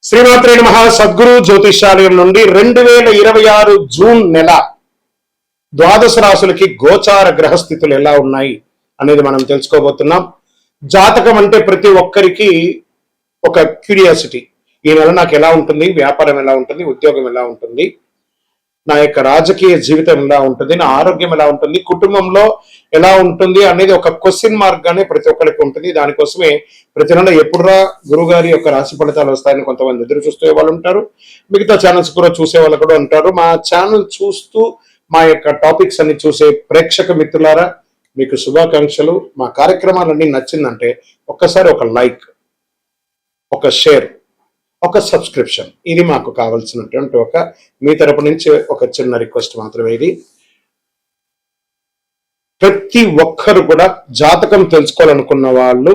శ్రీమాత్రే నమః. సద్గురు జ్యోతిషాలయం నుండి 2026 జూన్ నెల ద్వాదశ రాశులకి గోచార గ్రహస్థితులు ఎలా ఉన్నాయి అనేది మనం తెలుసుకోబోతున్నాం. జాతకం అంటే ప్రతి ఒక్కరికి ఒక క్యూరియాసిటీ. ఈ నెల నాకు ఎలా ఉంటుంది, వ్యాపారం ఎలా ఉంటుంది, ఉద్యోగం ఎలా ఉంటుంది, నా యొక్క రాజకీయ జీవితం ఎలా ఉంటుంది, నా ఆరోగ్యం ఎలా ఉంటుంది, కుటుంబంలో ఎలా ఉంటుంది అనేది ఒక క్వశ్చన్ మార్క్ గానే ప్రతి ఒక్కరికి ఉంటుంది. దానికోసమే ప్రతి నెల ఎప్పుడురా గురుగారి యొక్క రాశి ఫలితాలు వస్తాయని కొంతమంది ఎదురు చూసే వాళ్ళు ఉంటారు. మిగతా ఛానల్స్ కూడా చూసే వాళ్ళు కూడా ఉంటారు. మా ఛానల్ చూస్తూ మా యొక్క టాపిక్స్ అన్ని చూసే ప్రేక్షక మిత్రులారా, మీకు శుభాకాంక్షలు. మా కార్యక్రమాలన్నీ నచ్చిందంటే ఒక్కసారి ఒక లైక్, ఒక షేర్, ఒక సబ్స్క్రిప్షన్, ఇది మాకు కావాల్సినటువంటి మీ తరపు నుంచి ఒక చిన్న రిక్వెస్ట్ మాత్రమే. ఇది ప్రతి ఒక్కరు కూడా జాతకం తెలుసుకోవాలనుకున్న వాళ్ళు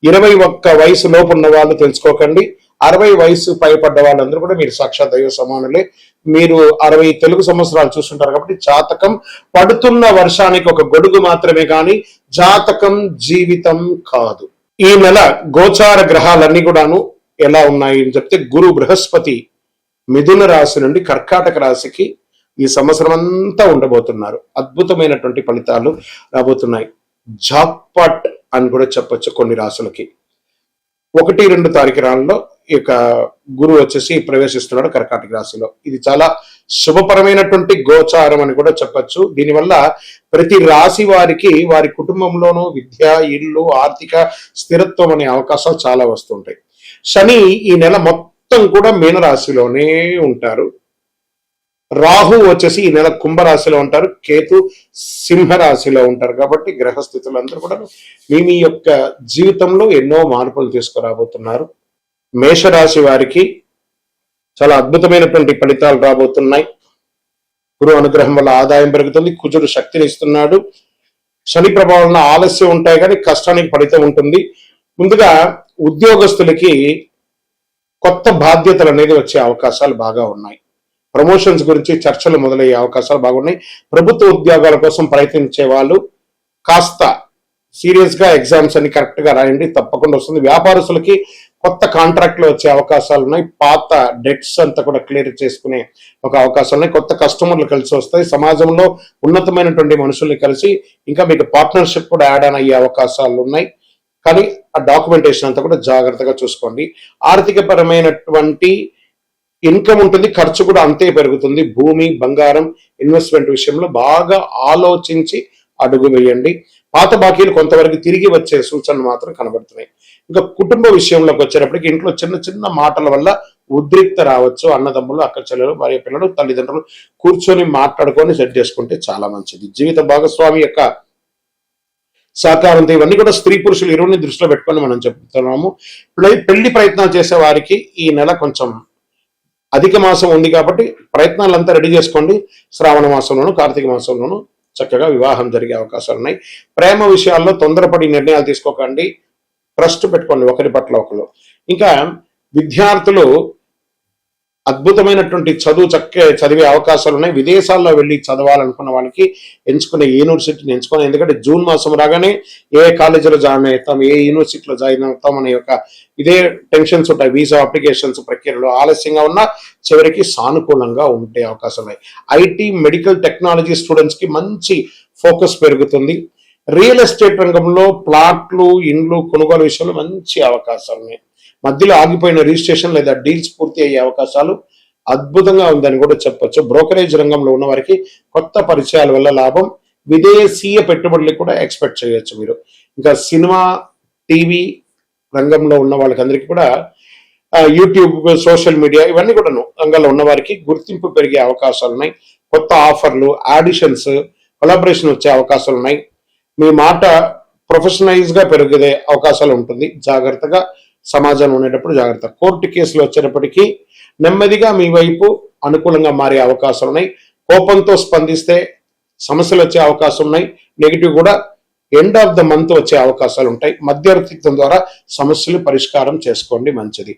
21 వయసు లోపు ఉన్న వాళ్ళు తెలుసుకోకండి. 60 వయసు పైపడ్డ వాళ్ళందరూ కూడా మీరు సాక్షాత్ దైవ సమానులే. మీరు 60 తెలుగు సంవత్సరాలు చూస్తుంటారు కాబట్టి జాతకం పడుతున్న వర్షానికి ఒక గొడుగు మాత్రమే కానీ జాతకం జీవితం కాదు. ఈ నెల గోచార గ్రహాలన్నీ కూడాను ఎలా ఉన్నాయి అని చెప్తే, గురు బృహస్పతి మిథున రాశి నుండి కర్కాటక రాశికి ఈ సంవత్సరం అంతా ఉండబోతున్నారు. అద్భుతమైనటువంటి ఫలితాలు రాబోతున్నాయి. జాక్పాట్ అని కూడా చెప్పొచ్చు కొన్ని రాశులకి. 1-2 తారీఖులలో ఈ యొక్క గురువు వచ్చేసి ప్రవేశిస్తున్నాడు కర్కాటక రాశిలో. ఇది చాలా శుభపరమైనటువంటి గోచారం అని కూడా చెప్పొచ్చు. దీనివల్ల ప్రతి రాశి వారికి వారి కుటుంబంలోనూ విద్య, ఇల్లు, ఆర్థిక స్థిరత్వం అనే అవకాశాలు చాలా వస్తుంటాయి. శని ఈ నెల మొత్తం కూడా మీనరాశిలోనే ఉంటారు. రాహు వచ్చేసి ఈ నెల కుంభరాశిలో ఉంటారు. కేతు సింహరాశిలో ఉంటారు. కాబట్టి గ్రహస్థితులందరూ కూడా మీ యొక్క జీవితంలో ఎన్నో మార్పులు తీసుకురాబోతున్నారు. మేషరాశి వారికి చాలా అద్భుతమైనటువంటి ఫలితాలు రాబోతున్నాయి. గురు అనుగ్రహం వల్ల ఆదాయం పెరుగుతుంది. కుజుడు శక్తిని ఇస్తున్నాడు. శని ప్రభావం ఆలస్యం ఉంటాయి కానీ కష్టానికి ఫలితం ఉంటుంది. ముందుగా ఉద్యోగస్తులకి కొత్త బాధ్యతలు అనేది వచ్చే అవకాశాలు బాగా ఉన్నాయి. ప్రమోషన్స్ గురించి చర్చలు మొదలయ్యే అవకాశాలు బాగున్నాయి. ప్రభుత్వ ఉద్యోగాల కోసం ప్రయత్నించే వాళ్ళు కాస్త సీరియస్ గా ఎగ్జామ్స్ అన్ని కరెక్ట్ గా రాయండి, తప్పకుండా వస్తుంది. వ్యాపారస్తులకి కొత్త కాంట్రాక్ట్లు వచ్చే అవకాశాలు ఉన్నాయి. పాత డెట్స్ అంతా కూడా క్లియర్ చేసుకునే ఒక అవకాశాలు ఉన్నాయి. కొత్త కస్టమర్లు కలిసి వస్తాయి. సమాజంలో ఉన్నతమైనటువంటి మనుషుల్ని కలిసి ఇంకా మీకు పార్ట్నర్షిప్ కూడా యాడ్ ఆన్ అయ్యే అవకాశాలు ఉన్నాయి. కానీ ఆ డాక్యుమెంటేషన్ అంతా కూడా జాగ్రత్తగా చూసుకోండి. ఆర్థిక పరమైనటువంటి ఇన్కమ్ ఉంటుంది, ఖర్చు కూడా అంతే పెరుగుతుంది. భూమి, బంగారం, ఇన్వెస్ట్మెంట్ విషయంలో బాగా ఆలోచించి అడుగు వేయండి. పాత బాకీలు కొంతవరకు తిరిగి వచ్చే సూచనలు మాత్రం కనబడుతున్నాయి. ఇంకా కుటుంబ విషయంలోకి వచ్చేటప్పటికి ఇంట్లో చిన్న చిన్న మాటల వల్ల ఉద్రిక్త రావచ్చు. అన్నదమ్ములు, అక్క చెల్లెలు, భార్య పిల్లలు, తల్లిదండ్రులు కూర్చొని మాట్లాడుకొని సెట్ చేసుకుంటే చాలా మంచిది. జీవిత భాగస్వామి యొక్క సహకారంతో ఇవన్నీ కూడా స్త్రీ పురుషులు ఇరువుని దృష్టిలో పెట్టుకొని మనం చెప్తున్నాము. పెళ్లి ప్రయత్నాలు చేసే వారికి ఈ నెల కొంచెం అధిక మాసం ఉంది కాబట్టి ప్రయత్నాలంతా రెడీ చేసుకోండి. శ్రావణ మాసంలోను, కార్తీక మాసంలోను చక్కగా వివాహం జరిగే అవకాశాలు ఉన్నాయి. ప్రేమ విషయాల్లో తొందరపడి నిర్ణయాలు తీసుకోకండి. ట్రస్ట్ పెట్టుకోండి ఒకరి పట్ల ఒకరు. ఇంకా విద్యార్థులు అద్భుతమైనటువంటి చదివే అవకాశాలు ఉన్నాయి. విదేశాల్లో వెళ్ళి చదవాలనుకున్న వాళ్ళకి ఎంచుకునే యూనివర్సిటీని ఎంచుకునే, ఎందుకంటే జూన్ మాసం రాగానే ఏ కాలేజీలో జాయిన్ అవుతాం, ఏ యూనివర్సిటీలో జాయిన్ అవుతాం అనే ఇదే టెన్షన్స్ ఉంటాయి. వీసా అప్లికేషన్స్ ప్రక్రియలో ఆలస్యంగా ఉన్నా చివరికి సానుకూలంగా ఉండే అవకాశాలు ఉన్నాయి. ఐటీ, మెడికల్ టెక్నాలజీ స్టూడెంట్స్ కి మంచి ఫోకస్ పెరుగుతుంది. రియల్ ఎస్టేట్ రంగంలో ప్లాట్లు, ఇండ్లు కొనుగోలు విషయంలో మంచి అవకాశాలు ఉన్నాయి. మధ్యలో ఆగిపోయిన రిజిస్ట్రేషన్ లేదా డీల్స్ పూర్తి అయ్యే అవకాశాలు అద్భుతంగా ఉందని కూడా చెప్పొచ్చు. బ్రోకరేజ్ రంగంలో ఉన్న వారికి కొత్త పరిచయాల వల్ల లాభం. విదేశీయ పెట్టుబడులు కూడా ఎక్స్పెక్ట్ చేయొచ్చు మీరు. ఇంకా సినిమా, టీవీ రంగంలో ఉన్న వాళ్ళకందరికీ కూడా యూట్యూబ్, సోషల్ మీడియా ఇవన్నీ కూడా రంగంలో ఉన్న వారికి గుర్తింపు పెరిగే అవకాశాలు ఉన్నాయి. కొత్త ఆఫర్లు, ఆడిషన్స్, కొలాబరేషన్ వచ్చే అవకాశాలు ఉన్నాయి. మీ మాట ప్రొఫెషనలైజ్ గా పెరిగే అవకాశాలు ఉంటుంది. జాగ్రత్తగా సమాజంలో ఉండేటప్పుడు జాగ్రత్త. కోర్టు కేసులు వచ్చేటప్పటికీ నెమ్మదిగా మీ వైపు అనుకూలంగా మారే అవకాశాలు ఉన్నాయి. కోపంతో స్పందిస్తే సమస్యలు వచ్చే అవకాశం ఉన్నాయి. నెగిటివ్ కూడా ఎండ్ ఆఫ్ ద మంత్ వచ్చే అవకాశాలు ఉంటాయి. మధ్యవర్తిత్వం ద్వారా సమస్యలు పరిష్కారం చేసుకోండి, మంచిది.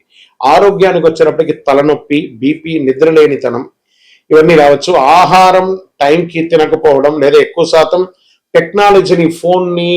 ఆరోగ్యానికి వచ్చేటప్పటికి తలనొప్పి, బీపీ, నిద్రలేనితనం ఇవన్నీ రావచ్చు. ఆహారం టైంకి తినకపోవడం లేదా ఎక్కువ శాతం టెక్నాలజీని, ఫోన్ని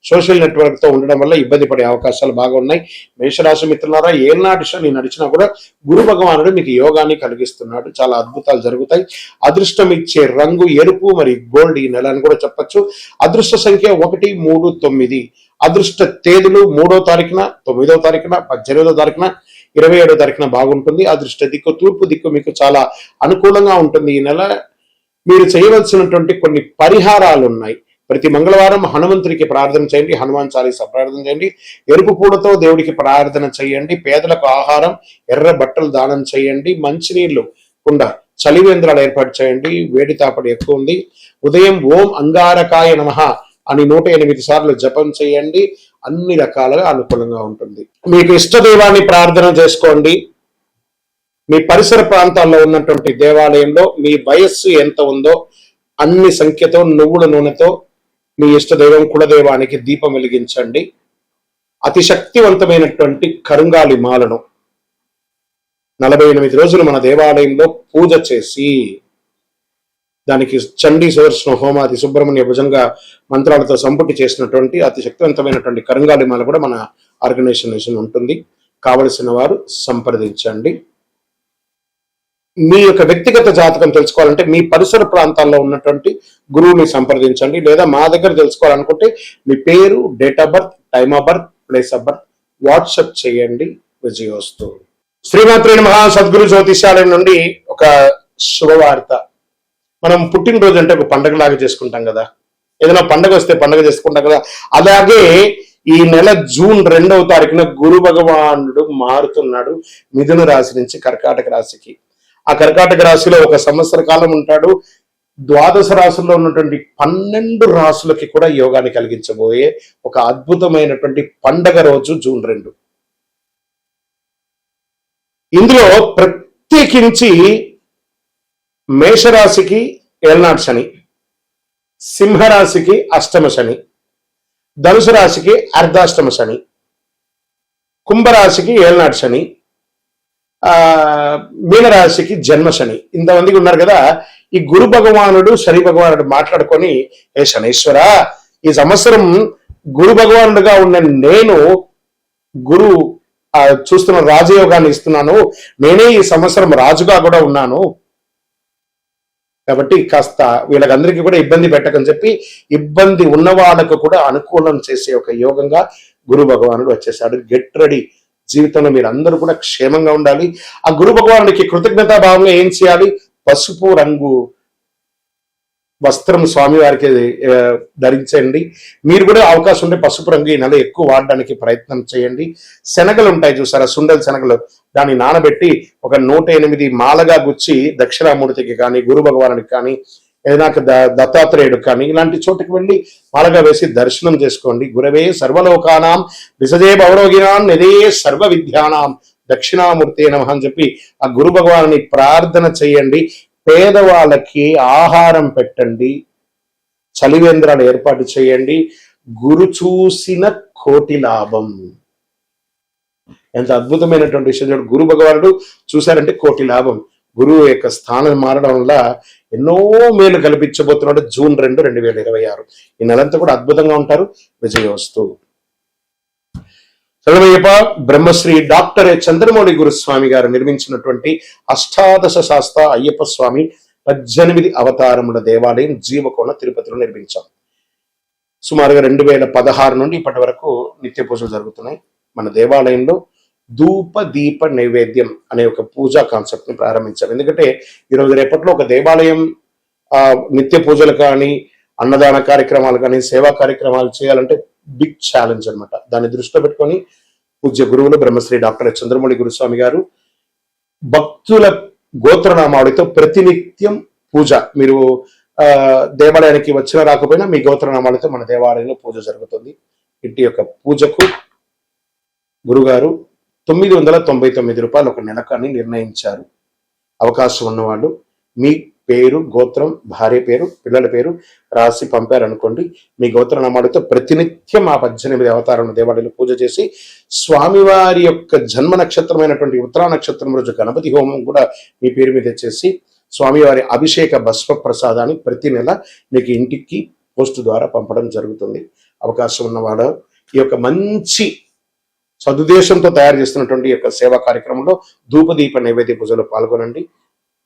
సోషల్ నెట్వర్క్ తో ఉండడం వల్ల ఇబ్బంది పడే అవకాశాలు బాగా ఉన్నాయి. మేషరాశి మిత్రులారా, ఏనాటి శని నడిచినా కూడా గురు భగవానుడు మీకు యోగాన్ని కలిగిస్తున్నాడు. చాలా అద్భుతాలు జరుగుతాయి. అదృష్టం ఇచ్చే రంగు ఎరుపు మరియు గోల్డ్ ఈ నెల అని కూడా చెప్పొచ్చు. అదృష్ట సంఖ్య 1, 3, 9. అదృష్ట తేదీలు 3వ తారీఖున, 9వ తారీఖున, 18వ తారీఖున, 27వ తారీఖున బాగుంటుంది. అదృష్ట దిక్కు తూర్పు దిక్కు మీకు చాలా అనుకూలంగా ఉంటుంది. ఈ నెల మీరు చేయవలసినటువంటి కొన్ని పరిహారాలు ఉన్నాయి. ప్రతి మంగళవారం హనుమంతుడికి ప్రార్థన చేయండి, హనుమాన్ చాలీసా ప్రార్థన చేయండి, ఎరుపు పూలతో దేవుడికి ప్రార్థన చేయండి, పేదలకు ఆహారం, ఎర్ర బట్టలు దానం చేయండి, మంచినీళ్లు కుండ చలివేంద్రాలు ఏర్పాటు చేయండి. వేడి తాపడి ఎక్కువ ఉంది. ఉదయం ఓం అంగారకాయ నమః అని 108 సార్లు జపం చేయండి. అన్ని రకాలుగా అనుకూలంగా ఉంటుంది. మీకు ఇష్టదైవాన్ని ప్రార్థన చేసుకోండి. మీ పరిసర ప్రాంతాల్లో ఉన్నటువంటి దేవాలయంలో మీ వయస్సు ఎంత ఉందో అన్ని సంఖ్యతో నువ్వుల నూనెతో మీ ఇష్టదైవం కులదైవానికి దీపం వెలిగించండి. అతి శక్తివంతమైనటువంటి కరుంగాలి మాలను 48 రోజులు మన దేవాలయంలో పూజ చేసి దానికి చండీ సుదర్శన హోమాది సుబ్రహ్మణ్య భుజంగా మంత్రాలతో సంపుటి చేసినటువంటి అతి శక్తివంతమైనటువంటి కరుంగాలి మాల కూడా మన ఆర్గనైజేషన్ ఉంటుంది. కావలసిన వారు సంప్రదించండి. మీ యొక్క వ్యక్తిగత జాతకం తెలుసుకోవాలంటే మీ పరిసర ప్రాంతాల్లో ఉన్నటువంటి గురువుని సంప్రదించండి. లేదా మా దగ్గర తెలుసుకోవాలనుకుంటే మీ పేరు, date of birth, time of birth, place of birth WhatsApp చేయండి. విజయోస్తు. శ్రీమాత్రే నమః. సద్గురు జ్యోతిషాలయం నుండి ఒక శుభవార్త. మనం పుట్టినరోజు అంటే ఒక పండగలాగా చేసుకుంటాం కదా, ఏదైనా పండగ వస్తే పండగ చేసుకుంటాం కదా, అలాగే ఈ నెల జూన్ 2వ తారీఖున గురు భగవానుడు మారుతున్నాడు మిథున రాశి నుంచి కర్కాటక రాశికి. ఆ కర్కాటక రాశిలో ఒక సంవత్సర కాలం ఉంటాడు. ద్వాదశ రాశుల్లో ఉన్నటువంటి 12 రాశులకి కూడా యోగాన్ని కలిగించబోయే ఒక అద్భుతమైనటువంటి పండగ రోజు జూన్ 2. ఇందులో ప్రత్యేకించి మేషరాశికి ఏళ్నాడు శని, సింహరాశికి అష్టమ శని, ధనుసు రాశికి అర్ధాష్టమ శని, కుంభరాశికి ఏళ్నాడు శని, మీనరాశికి జన్మ శని. ఇంతమందికి ఉన్నారు కదా. ఈ గురు భగవానుడు శని భగవానుడు మాట్లాడుకొని, ఏ శనీశ్వర, ఈ సంవత్సరం గురు భగవానుడుగా ఉన్న నేను గురు చూస్తున్న రాజయోగాన్ని ఇస్తున్నాను, నేనే ఈ సంవత్సరం రాజుగా కూడా ఉన్నాను కాబట్టి కాస్త వీళ్ళకందరికీ కూడా ఇబ్బంది పెట్టకని చెప్పి ఇబ్బంది ఉన్న వాళ్ళకు కూడా అనుకూలం చేసే ఒక యోగంగా గురు భగవానుడు వచ్చేసాడు. Get ready. జీవితంలో మీరు అందరూ కూడా క్షేమంగా ఉండాలి. ఆ గురు భగవానుడికి కృతజ్ఞతాభావంగా ఏం చేయాలి? పసుపు రంగు వస్త్రం స్వామివారికి ధరించండి. మీరు కూడా అవకాశం ఉంటే పసుపు రంగు ఈ నెల ఎక్కువ వాడడానికి ప్రయత్నం చేయండి. శనగలు ఉంటాయి చూసారా, సుండల శనగలు, దాన్ని నానబెట్టి ఒక 108 మాలగా గుచ్చి దక్షిణామూర్తికి కానీ, గురు భగవానుడికి కానీ, ఏదైనా దత్తాత్రేయుడు కానీ ఇలాంటి చోటుకి వెళ్ళి మాలగా వేసి దర్శనం చేసుకోండి. గురవే సర్వలోకానాం విసజే భవరోగినాం నిదే సర్వ విద్యానాం దక్షిణామూర్తి నమః అని చెప్పి ఆ గురు భగవానుని ప్రార్థన చేయండి. పేదవాళ్ళకి ఆహారం పెట్టండి, చలివేంద్రాలు ఏర్పాటు చేయండి. గురు చూసిన కోటి లాభం. ఎంత అద్భుతమైనటువంటి విషయం. గురు భగవానుడు చూశారంటే కోటి లాభం. గురువు యొక్క స్థానం మారడం వల్ల ఎన్నో మేలు కల్పించబోతున్నాడు. జూన్ 2, 2026 ఈ నెలంతా కూడా అద్భుతంగా ఉంటారు. విజయోస్తు. చదవయ్యప్ప. బ్రహ్మశ్రీ డాక్టర్ చంద్రమౌళి గురుస్వామి గారు నిర్మించినటువంటి అష్టాదశ శాస్త్ర అయ్యప్ప స్వామి 18 అవతారముల దేవాలయం జీవకోణ తిరుపతిలో నిర్మించాం. సుమారుగా 2016 నుండి ఇప్పటి వరకు నిత్య పూజలు జరుగుతున్నాయి. మన దేవాలయంలో ధూప దీప నైవేద్యం అనే ఒక పూజా కాన్సెప్ట్ ని ప్రారంభించాం. ఎందుకంటే ఈరోజు రేపట్లో ఒక దేవాలయం నిత్య పూజలు కానీ, అన్నదాన కార్యక్రమాలు కానీ, సేవా కార్యక్రమాలు చేయాలంటే బిగ్ ఛాలెంజ్ అనమాట. దాన్ని దృష్టిలో పెట్టుకొని పూజ్య గురువులు బ్రహ్మశ్రీ డాక్టర్ చంద్రమౌళి గురుస్వామి గారు భక్తుల గోత్రనామావళితో ప్రతినిత్యం పూజ. మీరు దేవాలయానికి వచ్చినా రాకపోయినా మీ గోత్రనామాలతో మన దేవాలయంలో పూజ జరుగుతుంది. ఇంటి యొక్క పూజకు గురుగారు 999 రూపాయలు ఒక నెలకాన్ని నిర్ణయించారు. అవకాశం ఉన్నవాళ్ళు మీ పేరు, గోత్రం, భార్య పేరు, పిల్లల పేరు రాసి పంపారనుకోండి. మీ గోత్రనామాలతో ప్రతినిత్యం ఆ 18 అవతారాలను దేవాలయంలో పూజ చేసి స్వామివారి యొక్క జన్మ నక్షత్రమైనటువంటి ఉత్తరా నక్షత్రం రోజు గణపతి హోమం కూడా మీ పేరు మీద చేసి స్వామివారి అభిషేక భస్మ ప్రసాదాన్ని ప్రతి నెల మీకు ఇంటికి పోస్టు ద్వారా పంపడం జరుగుతుంది. అవకాశం ఉన్నవాడు ఈ యొక్క మంచి సదుద్దేశంతో తయారు చేస్తున్నటువంటి ఈ యొక్క సేవా కార్యక్రమంలో ధూపదీప నైవేద్య పూజలో పాల్గొనండి.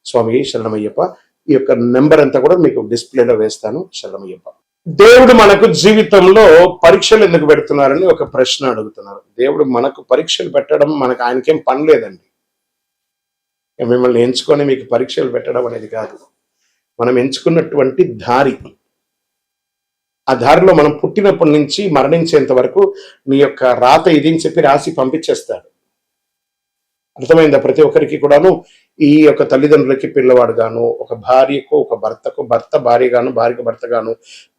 స్వామి శరణమయ్యప్ప. ఈ యొక్క నెంబర్ అంతా కూడా మీకు డిస్ప్లేలో వేస్తాను. శరణమయ్యప్ప. దేవుడు మనకు జీవితంలో పరీక్షలు ఎందుకు పెడుతున్నారని ఒక ప్రశ్న అడుగుతున్నారు. దేవుడు మనకు పరీక్షలు పెట్టడం మనకు ఆయనకేం పని లేదండి. మిమ్మల్ని ఎంచుకొని మీకు పరీక్షలు పెట్టడం అనేది కాదు. మనం ఎంచుకున్నటువంటి దారి, ఆ దారిలో మనం పుట్టినప్పటి నుంచి మరణించేంత వరకు నీ యొక్క రాత ఇది అని చెప్పి రాసి పంపించేస్తాడు. అర్థమైందా? ప్రతి ఒక్కరికి కూడాను ఈ యొక్క తల్లిదండ్రులకి పిల్లవాడు గాను, ఒక భార్యకు ఒక భర్తకు భర్త భార్య గాను, భార్యకు భర్త గాను,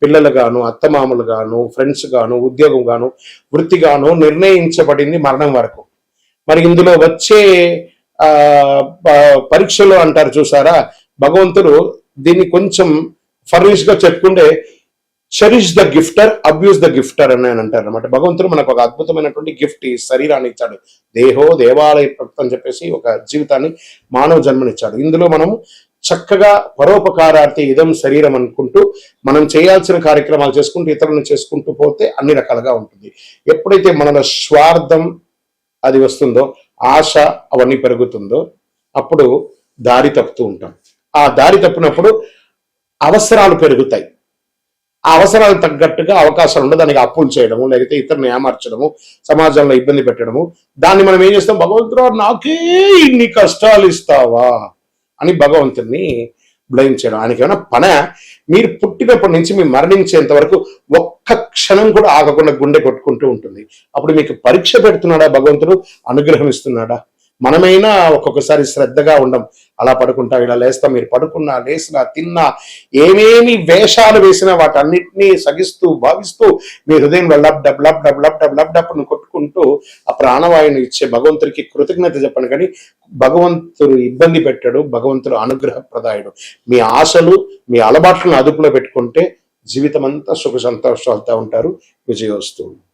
పిల్లలు గాను, అత్తమామలు గాను, ఫ్రెండ్స్ గాను, ఉద్యోగం గాను, వృత్తి గాను నిర్ణయించబడింది మరణం వరకు. మరి ఇందులో వచ్చే పరీక్షలు అంటారు చూసారా, భగవంతుడు దీన్ని కొంచెం ఫర్నిష్ గా చెప్పుకుంటే చెరిష్ ద గిఫ్టర్, అబ్యూస్ ద గిఫ్టర్ అని అంటారు అనమాట. భగవంతుడు మనకు ఒక అద్భుతమైనటువంటి గిఫ్ట్, ఈ శరీరాన్ని ఇచ్చాడు. దేహో దేవాలయ భక్తి అని చెప్పేసి ఒక జీవితాన్ని, మానవ జన్మనిచ్చాడు. ఇందులో మనము చక్కగా పరోపకారార్థి ఇదం శరీరం అనుకుంటూ మనం చేయాల్సిన కార్యక్రమాలు చేసుకుంటూ ఇతరులను చేసుకుంటూ పోతే అన్ని రకాలుగా ఉంటుంది. ఎప్పుడైతే మనలో స్వార్థం అది వస్తుందో, ఆశ అవన్నీ పెరుగుతుందో, అప్పుడు దారి తప్పుతూ ఉంటాం. ఆ దారి తప్పినప్పుడు అవసరాలు పెరుగుతాయి. ఆ అవసరాలు తగ్గట్టుగా అవకాశాలు ఉండదు. దానికి అప్పులు చేయడము, లేకపోతే ఇతరులను ఏమార్చడము, సమాజంలో ఇబ్బంది పెట్టడము. దాన్ని మనం ఏం చేస్తాం? భగవంతుడు నాకే ఇన్ని కష్టాలు ఇస్తావా అని భగవంతుడిని బ్లేమ్ చేయడం. ఆయనకి ఏమైనా పన? మీరు పుట్టినప్పటి నుంచి మీరు మరణించేంత వరకు ఒక్క క్షణం కూడా ఆగకుండా గుండె కొట్టుకుంటూ ఉంటుంది. అప్పుడు మీకు పరీక్ష పెడుతున్నాడా భగవంతుడు? అనుగ్రహం ఇస్తున్నాడా? మనమైనా ఒక్కొక్కసారి శ్రద్ధగా ఉండం. అలా పడుకుంటా, ఇలా లేస్తాం. మీరు పడుకున్నా, లేసినా, తిన్నా, ఏమేమి వేషాలు వేసినా వాటన్నిటినీ సగిస్తూ భావిస్తూ మీ హృదయంలో lub dub lub dub lub dub lub డబ్ను కొట్టుకుంటూ ఆ ప్రాణవాయుని ఇచ్చే భగవంతుడికి కృతజ్ఞత చెప్పండి. కానీ భగవంతుడు ఇబ్బంది పెట్టాడు. భగవంతుడు అనుగ్రహ ప్రదాయుడు. మీ ఆశలు, మీ అలవాట్లను అదుపులో పెట్టుకుంటే జీవితం అంతా సుఖ సంతోషాలతో ఉంటారు. విజయోస్తు.